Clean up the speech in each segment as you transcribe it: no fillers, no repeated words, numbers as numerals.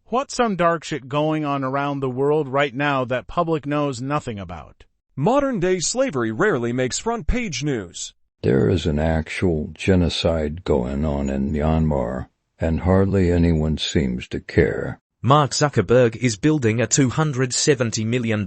What's some dark shit going on around the world right now that public knows nothing about? Modern-day slavery rarely makes front-page news. There is an actual genocide going on in Myanmar, and hardly anyone seems to care. Mark Zuckerberg is building a $270 million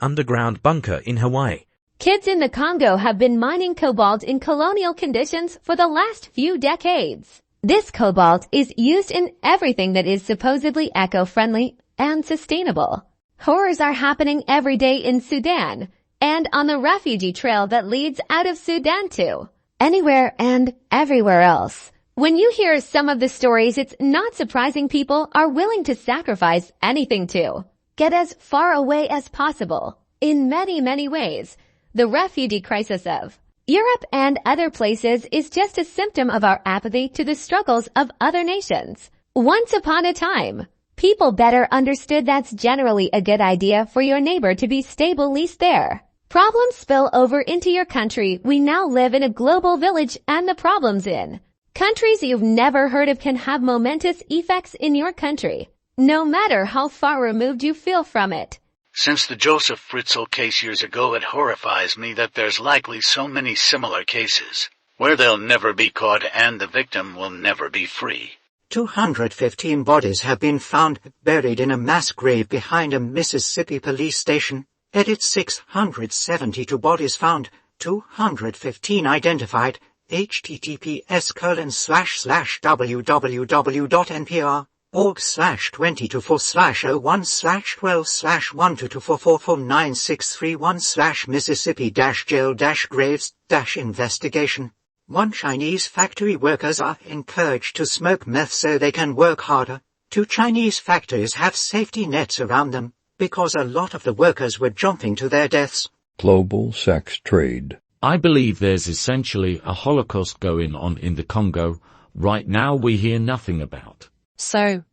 underground bunker in Hawaii. Kids in the Congo have been mining cobalt in colonial conditions for the last few decades. This cobalt is used in everything that is supposedly eco-friendly and sustainable. Horrors are happening every day in Sudan and on the refugee trail that leads out of Sudan to anywhere and everywhere else. When you hear some of the stories, it's not surprising people are willing to sacrifice anything to get as far away as possible. In many, many ways, the refugee crisis of Europe and other places is just a symptom of our apathy to the struggles of other nations. Once upon a time, people better understood that's generally a good idea for your neighbor to be stable at least there. Problems spill over into your country. We now live in a global village, and the problems in countries you've never heard of can have momentous effects in your country, no matter how far removed you feel from it. Since the Joseph Fritzl case years ago, it horrifies me that there's likely so many similar cases, where they'll never be caught and the victim will never be free. 215 bodies have been found buried in a mass grave behind a Mississippi police station. Edit 672 bodies found, 215 identified. https://www.npr.org/2024/1/12/12224496316/Mississippi-jail-graves-investigation. 1 Chinese factory workers are encouraged to smoke meth so they can work harder. 2 Chinese factories have safety nets around them, because a lot of the workers were jumping to their deaths. Global sex trade. I believe there's essentially a Holocaust going on in the Congo right now we hear nothing about. So,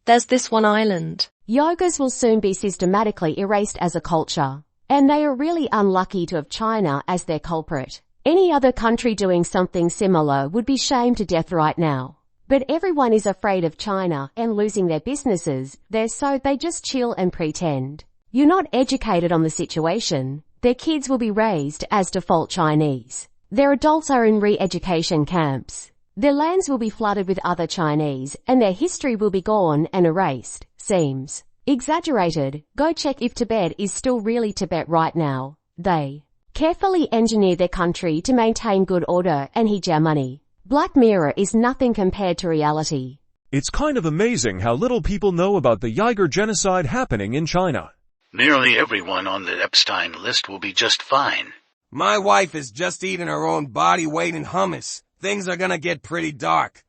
there's this one island. Yogis will soon be systematically erased as a culture, and they are really unlucky to have China as their culprit. Any other country doing something similar would be shamed to death right now. But everyone is afraid of China and losing their businesses there, so they just chill and pretend. You're not educated on the situation. Their kids will be raised as default Chinese. Their adults are in re-education camps. Their lands will be flooded with other Chinese, and their history will be gone and erased. Seems exaggerated. Go check if Tibet is still really Tibet right now. They carefully engineer their country to maintain good order and hegemony. Black Mirror is nothing compared to reality. It's kind of amazing how little people know about the Uyghur genocide happening in China. Nearly everyone on the Epstein list will be just fine. My wife is just eating her own body weight in hummus. Things are gonna get pretty dark.